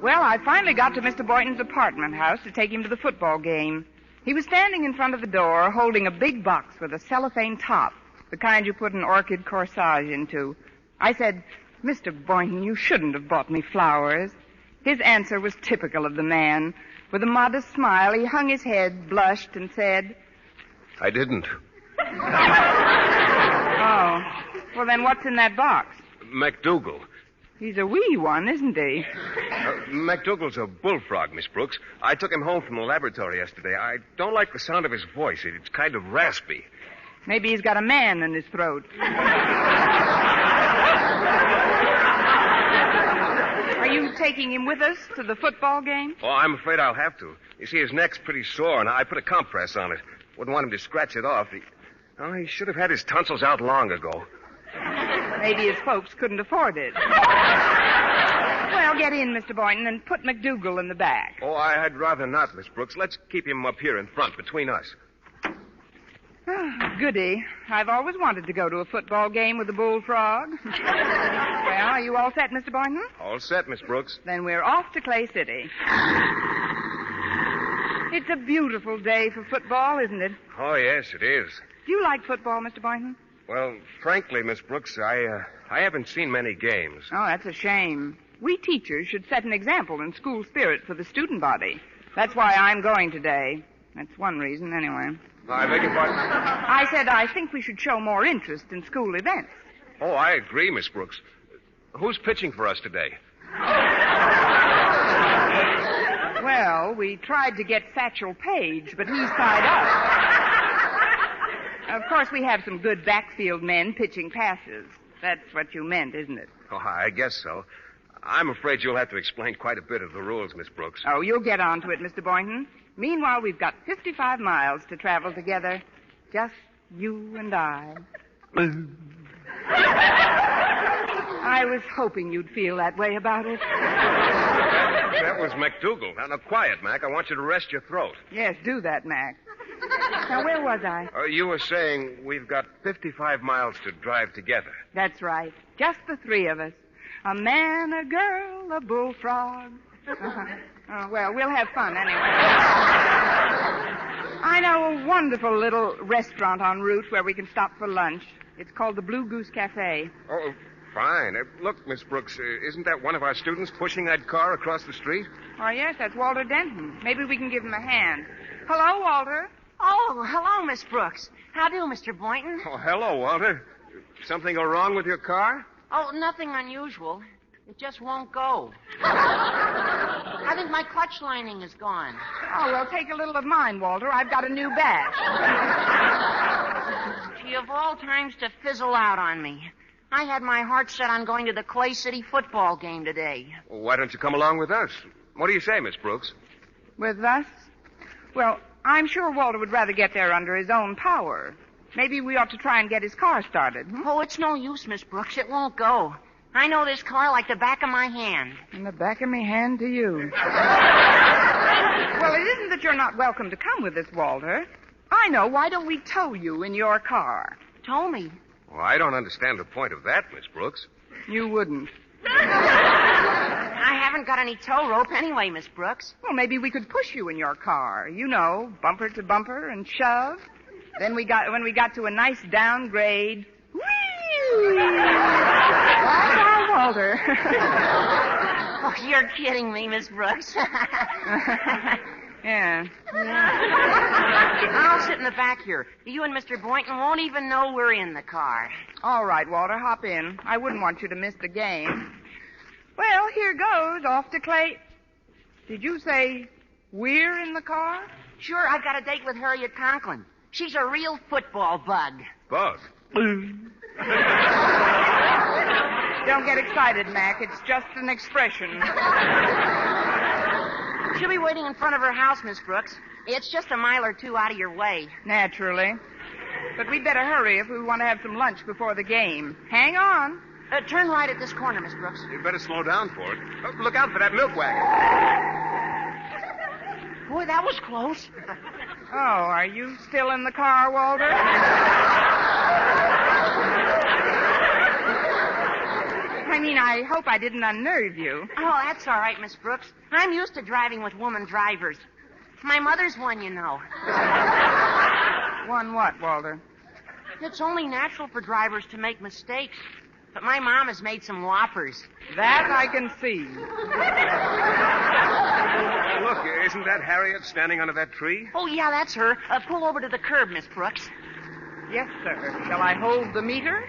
Well, I finally got to Mr. Boynton's apartment house to take him to the football game. He was standing in front of the door holding a big box with a cellophane top, the kind you put an orchid corsage into. I said, "Mr. Boynton, you shouldn't have bought me flowers." His answer was typical of the man. With a modest smile, he hung his head, blushed, and said, "I didn't." "Oh, well then what's in that box?" MacDougal. He's a wee one, isn't he? MacDougal's a bullfrog, Miss Brooks. I took him home from the laboratory yesterday. I don't like the sound of his voice. It's kind of raspy. Maybe he's got a man in his throat. Are you taking him with us to the football game? Oh, I'm afraid I'll have to. You see, his neck's pretty sore, and I put a compress on it. Wouldn't want him to scratch it off. He should have had his tonsils out long ago. Maybe his folks couldn't afford it. Well, get in, Mr. Boynton, and put MacDougal in the back. Oh, I'd rather not, Miss Brooks. Let's keep him up here in front, between us. Oh, goody. I've always wanted to go to a football game with a bullfrog. Well, are you all set, Mr. Boynton? All set, Miss Brooks. Then we're off to Clay City. It's a beautiful day for football, isn't it? Oh, yes, it is. Do you like football, Mr. Boynton? Well, frankly, Miss Brooks, I haven't seen many games. Oh, that's a shame. We teachers should set an example in school spirit for the student body. That's why I'm going today. That's one reason, anyway. I beg your pardon? I said I think we should show more interest in school events. Oh, I agree, Miss Brooks. Who's pitching for us today? Well, we tried to get Satchel Paige, but he's tied up. Of course, we have some good backfield men pitching passes. That's what you meant, isn't it? Oh, I guess so. I'm afraid you'll have to explain quite a bit of the rules, Miss Brooks. Oh, you'll get on to it, Mr. Boynton. Meanwhile, we've got 55 miles to travel together. Just you and I. I was hoping you'd feel that way about it. That was MacDougal. Now, quiet, Mac. I want you to rest your throat. Yes, do that, Mac. Now, where was I? You were saying we've got 55 miles to drive together. That's right. Just the three of us. A man, a girl, a bullfrog. Oh, well, we'll have fun anyway. I know a wonderful little restaurant en route where we can stop for lunch. It's called the Blue Goose Cafe. Oh, fine. Look, Miss Brooks, isn't that one of our students pushing that car across the street? Oh, yes, that's Walter Denton. Maybe we can give him a hand. Hello, Walter. Oh, hello, Miss Brooks. How do, Mr. Boynton? Oh, hello, Walter. Something go wrong with your car? Oh, nothing unusual. It just won't go. I think my clutch lining is gone. Oh, well, take a little of mine, Walter. I've got a new batch. Gee, of all times to fizzle out on me. I had my heart set on going to the Clay City football game today. Well, why don't you come along with us? What do you say, Miss Brooks? With us? Well, I'm sure Walter would rather get there under his own power. Maybe we ought to try and get his car started. Oh, it's no use, Miss Brooks. It won't go. I know this car like the back of my hand. And the back of me hand to you. Well, it isn't that you're not welcome to come with us, Walter. I know. Why don't we tow you in your car? Tow me? Well, I don't understand the point of that, Miss Brooks. You wouldn't. I haven't got any tow rope anyway, Miss Brooks. Well, maybe we could push you in your car. You know, bumper to bumper and shove. Then when we got to a nice downgrade, whee! Right on, Walter. Oh, you're kidding me, Miss Brooks. Yeah. I'll sit in the back here. You and Mr. Boynton won't even know we're in the car. All right, Walter, hop in. I wouldn't want you to miss the game. Well, here goes, off to Clay. Did you say we're in the car? Sure, I've got a date with Harriet Conklin. She's a real football bug. Bug? Don't get excited, Mac. It's just an expression. She'll be waiting in front of her house, Miss Brooks. It's just a mile or two out of your way. Naturally. But we'd better hurry if we want to have some lunch before the game. Hang on. Turn right at this corner, Miss Brooks. You'd better slow down for it. Oh, look out for that milk wagon. Boy, that was close. Oh, are you still in the car, Walter? I I hope I didn't unnerve you. Oh, that's all right, Miss Brooks. I'm used to driving with woman drivers. My mother's one, you know. One what, Walter? It's only natural for drivers to make mistakes. But my mom has made some whoppers. That I can see. Look, isn't that Harriet standing under that tree? Oh, yeah, that's her. Pull over to the curb, Miss Brooks. Yes, sir. Shall I hold the meter?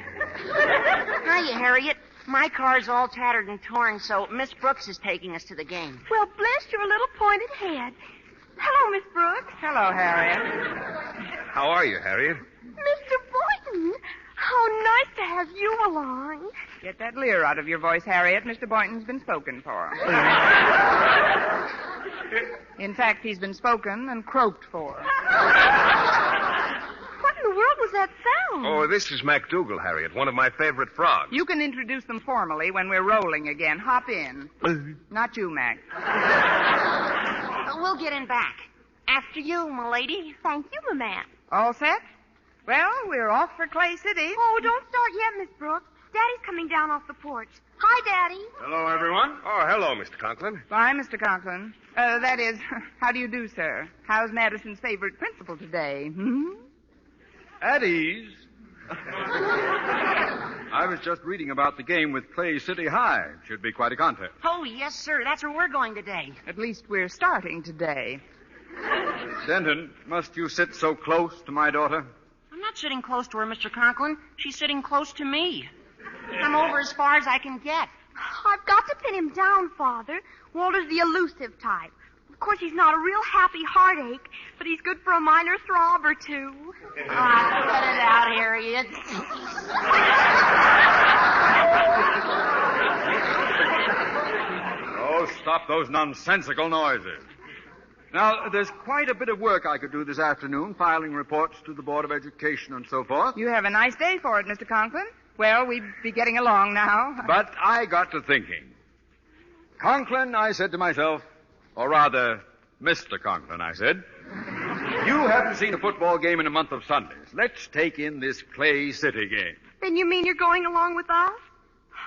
Hiya, Harriet. My car's all tattered and torn, so Miss Brooks is taking us to the game. Well, bless your little pointed head. Hello, Miss Brooks. Hello, Harriet. How are you, Harriet? Mr. Boynton, how nice to have you along. Get that leer out of your voice, Harriet. Mr. Boynton's been spoken for. In fact, he's been spoken and croaked for. What in the world was that sound? Oh, this is MacDougal, Harriet, one of my favorite frogs. You can introduce them formally when we're rolling again. Hop in. Not you, Mac. We'll get in back. After you, m'lady. Thank you, my man. All set? Well, we're off for Clay City. Oh, don't start yet, Miss Brooks. Daddy's coming down off the porch. Hi, Daddy. Hello, everyone. Oh, hello, Mr. Conklin. Bye, Mr. Conklin. That is, how do you do, sir? How's Madison's favorite principal today? Hmm? At ease. I was just reading about the game with Clay City High. Should be quite a contest. Oh, yes, sir. That's where we're going today. At least we're starting today. Denton, must you sit so close to my daughter? I'm not sitting close to her, Mr. Conklin. She's sitting close to me. I'm over as far as I can get. I've got to pin him down, Father. Walter's the elusive type. Of course, he's not a real happy heartache, but he's good for a minor throb or two. Cut it out, Harriet. Oh, stop those nonsensical noises. Now, there's quite a bit of work I could do this afternoon, filing reports to the Board of Education and so forth. You have a nice day for it, Mr. Conklin. Well, we'd be getting along now. But I got to thinking. Conklin, I said to myself, or rather, Mr. Conklin, I said, you haven't seen a football game in a month of Sundays. Let's take in this Clay City game. Then you mean you're going along with us?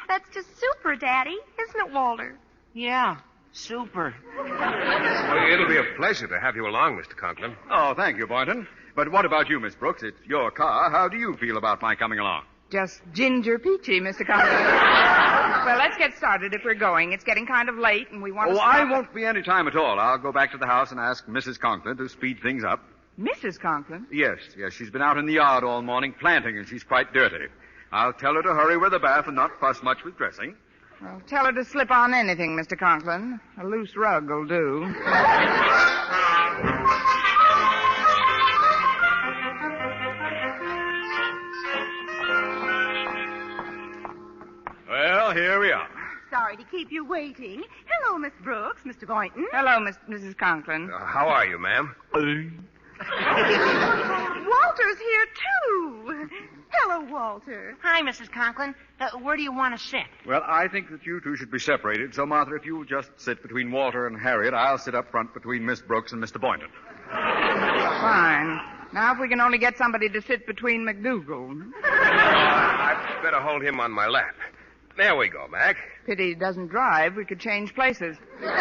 That's just super, Daddy, isn't it, Walter? Yeah, super. Well, it'll be a pleasure to have you along, Mr. Conklin. Oh, thank you, Boynton. But what about you, Miss Brooks? It's your car. How do you feel about my coming along? Just ginger peachy, Mr. Conklin. Well, let's get started if we're going. It's getting kind of late, and we want to stop. I won't be any time at all. I'll go back to the house and ask Mrs. Conklin to speed things up. Mrs. Conklin? Yes. She's been out in the yard all morning planting, and she's quite dirty. I'll tell her to hurry with the bath and not fuss much with dressing. Well, tell her to slip on anything, Mr. Conklin. A loose rug will do. Well, here we are. Sorry to keep you waiting. Hello, Miss Brooks, Mr. Boynton. Hello, Mrs. Conklin. How are you, ma'am? Walter's here, too. Hello, Walter. Hi, Mrs. Conklin. Where do you want to sit? Well, I think that you two should be separated. So, Martha, if you just sit between Walter and Harriet, I'll sit up front between Miss Brooks and Mr. Boynton. Fine. Now, if we can only get somebody to sit between MacDougal. I'd better hold him on my lap. There we go, Mac. Pity he doesn't drive. We could change places. Ready?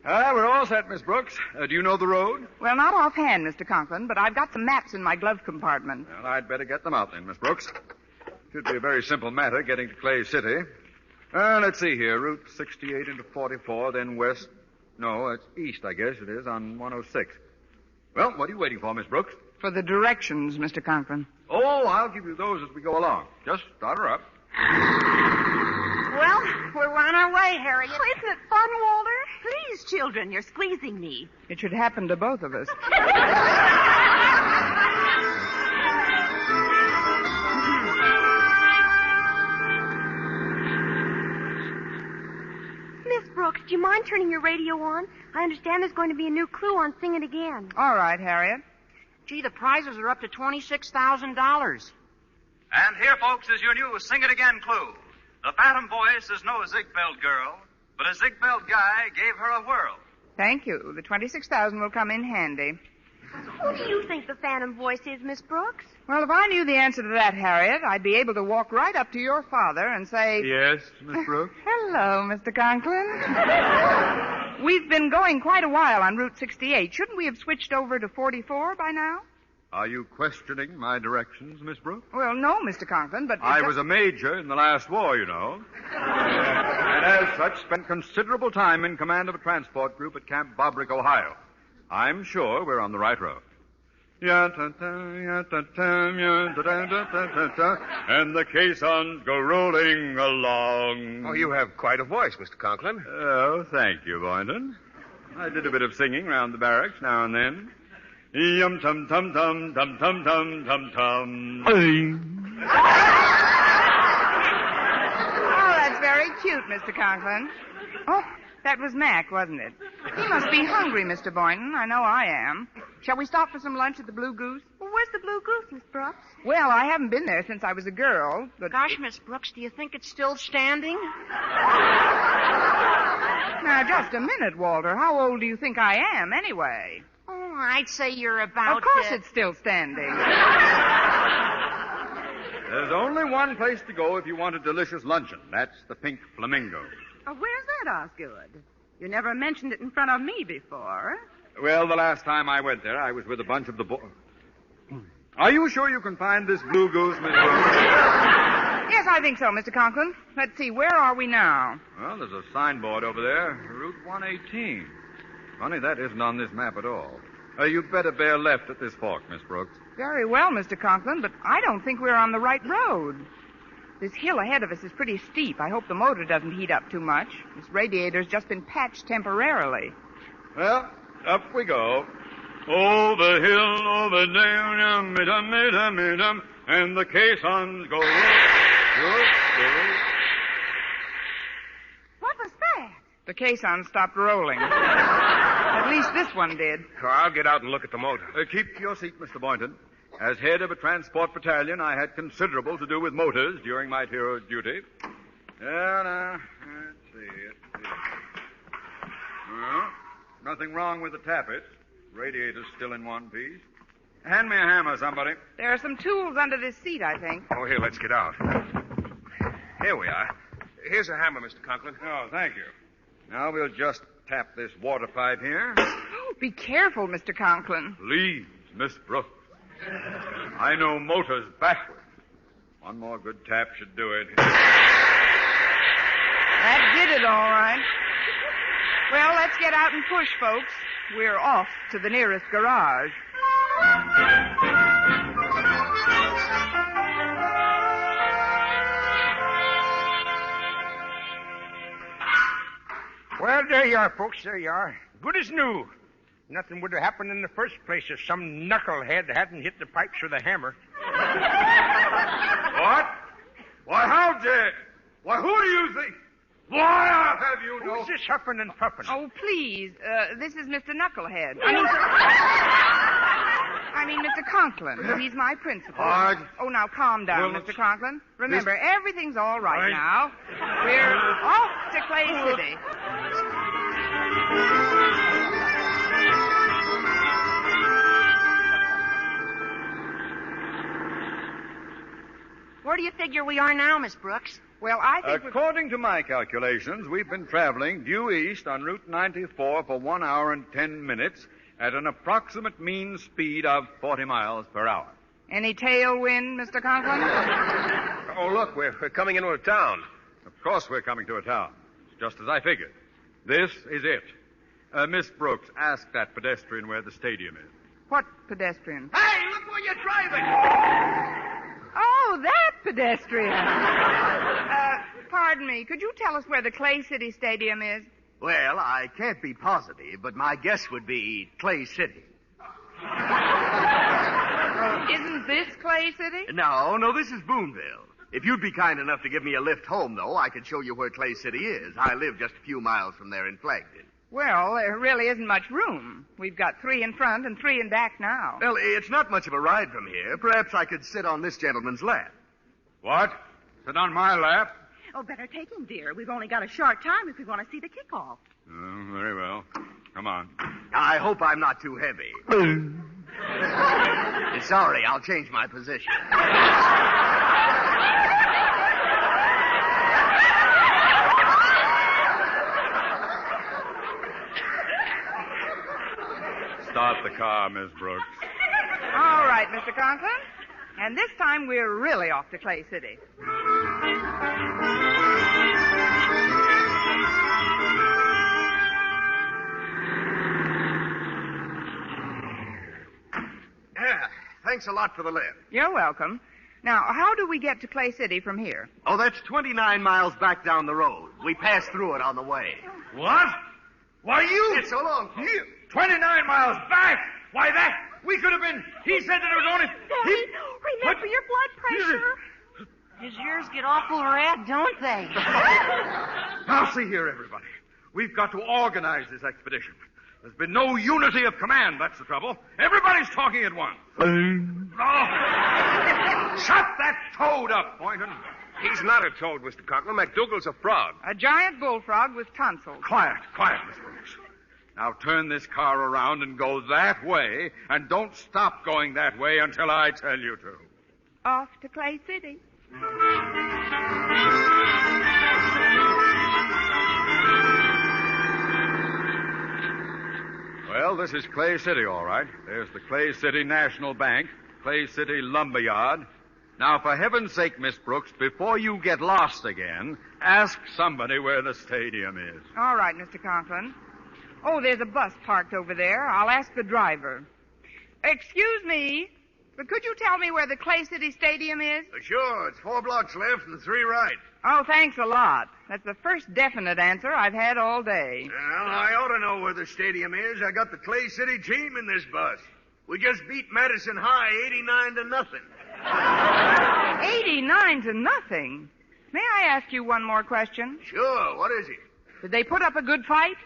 We're all set, Miss Brooks. Do you know the road? Well, not offhand, Mr. Conklin, but I've got some maps in my glove compartment. Well, I'd better get them out then, Miss Brooks. Should be a very simple matter getting to Clay City. Let's see here. Route 68 into 44, then west. No, it's east, I guess it is, on 106. Well, what are you waiting for, Miss Brooks? For the directions, Mr. Conklin. Oh, I'll give you those as we go along. Just start her up. Well, we're on our way, Harriet. Oh, isn't it fun, Walter? Please, children, you're squeezing me. It should happen to both of us. Miss Brooks, do you mind turning your radio on? I understand there's going to be a new clue on Sing It Again. All right, Harriet. Gee, the prizes are up to $26,000. And here, folks, is your new Sing It Again clue. The phantom voice is no Ziegfeld girl, but a Ziegfeld guy gave her a whirl. Thank you. The $26,000 will come in handy. Who do you think the phantom voice is, Miss Brooks? Well, if I knew the answer to that, Harriet, I'd be able to walk right up to your father and say... Yes, Miss Brooks? Hello, Mr. Conklin. We've been going quite a while on Route 68. Shouldn't we have switched over to 44 by now? Are you questioning my directions, Miss Brooks? Well, no, Mr. Conklin, but... I was a major in the last war, you know. And as such, spent considerable time in command of a transport group at Camp Bobrick, Ohio. I'm sure we're on the right road. And the caissons go rolling along. Oh, you have quite a voice, Mr. Conklin. Oh, thank you, Boynton. I did a bit of singing round the barracks now and then. Yum tum tum tum tum tum tum tum tum. Oh, that's very cute, Mr. Conklin. Oh, that was Mac, wasn't it? He must be hungry, Mr. Boynton. I know I am. Shall we stop for some lunch at the Blue Goose? Well, where's the Blue Goose, Miss Brooks? Well, I haven't been there since I was a girl, but... Gosh, Miss Brooks, do you think it's still standing? Now, just a minute, Walter. How old do you think I am, anyway? Oh, I'd say you're about... Of course it's still standing. There's only one place to go if you want a delicious luncheon. That's the Pink Flamingo. Where's that, Osgood? You never mentioned it in front of me before. Well, the last time I went there, I was with a bunch of the boys. Are you sure you can find this Blue Goose, Miss Brooks? Yes, I think so, Mr. Conklin. Let's see, where are we now? Well, there's a signboard over there, Route 118. Funny, that isn't on this map at all. You'd better bear left at this fork, Miss Brooks. Very well, Mr. Conklin, but I don't think we're on the right road. This hill ahead of us is pretty steep. I hope the motor doesn't heat up too much. This radiator's just been patched temporarily. Well, up we go. Over hill, over down, and the caissons go. What was that? The caisson stopped rolling. At least this one did. Oh, I'll get out and look at the motor. Keep your seat, Mr. Boynton. As head of a transport battalion, I had considerable to do with motors during my hero's duty. Let's see. Well, nothing wrong with the tappets. Radiator's still in one piece. Hand me a hammer, somebody. There are some tools under this seat, I think. Oh, here, let's get out. Here we are. Here's a hammer, Mr. Conklin. Oh, thank you. Now we'll just tap this water pipe here. Oh, be careful, Mr. Conklin. Please, Miss Brooks. I know motors backwards. One more good tap should do it. That did it, all right. Well, let's get out and push, folks. We're off to the nearest garage. Well, there you are, folks. There you are. Good as new. Nothing would have happened in the first place if some knucklehead hadn't hit the pipes with a hammer. What? Why, how dare... Why, who do you think? Why, I'll have you know... Who's this huffing and puffing? Oh, please. This is Mr. Knucklehead. I mean, Mr. Conklin. He's my principal. What? Oh, now calm down, Well, Mr. Conklin. Remember, everything's all right now. We're off to Clay City. Where do you figure we are now, Miss Brooks? Well, I think According to my calculations, we've been traveling due east on Route 94 for 1 hour and 10 minutes at an approximate mean speed of 40 miles per hour. Any tailwind, Mr. Conklin? Oh, look, we're coming into a town. Of course we're coming to a town. It's just as I figured. This is it. Miss Brooks, ask that pedestrian where the stadium is. What pedestrian? Hey, look where you're driving! Oh, that pedestrian. Pardon me. Could you tell us where the Clay City Stadium is? Well, I can't be positive, but my guess would be Clay City. Isn't this Clay City? No, this is Boonville. If you'd be kind enough to give me a lift home, though, I could show you where Clay City is. I live just a few miles from there in Flagton. Well, there really isn't much room. We've got 3 in front and 3 in back now. Well, it's not much of a ride from here. Perhaps I could sit on this gentleman's lap. What? Sit on my lap? Oh, better take him, dear. We've only got a short time if we want to see the kickoff. Oh, very well. Come on. I hope I'm not too heavy. Sorry, I'll change my position. Start the car, Miss Brooks. All right, Mr. Conklin. And this time we're really off to Clay City. Yeah, thanks a lot for the lift. You're welcome. Now, how do we get to Clay City from here? Oh, that's 29 miles back down the road. We passed through it on the way. What? Why, you... It's so long. You... 29 miles back? Why, that... We could have been... He said that it was only... Daddy, remember your blood pressure. His ears get awful red, don't they? Now, see here, everybody. We've got to organize this expedition. There's been no unity of command, that's the trouble. Everybody's talking at once. Oh. Shut that toad up, Boynton. He's not a toad, Mr. Conklin. McDougal's a frog. A giant bullfrog with tonsils. Quiet, Miss Brooks. Now turn this car around and go that way, and don't stop going that way until I tell you to. Off to Clay City. Well, this is Clay City, all right. There's the Clay City National Bank, Clay City Lumberyard. Now, for heaven's sake, Miss Brooks, before you get lost again, ask somebody where the stadium is. All right, Mr. Conklin. Oh, there's a bus parked over there. I'll ask the driver. Excuse me, but could you tell me where the Clay City Stadium is? Sure, it's 4 blocks left and 3 right. Oh, thanks a lot. That's the first definite answer I've had all day. Well, I ought to know where the stadium is. I got the Clay City team in this bus. We just beat Madison High 89-0. 89-0. May I ask you one more question? Sure, what is it? Did they put up a good fight?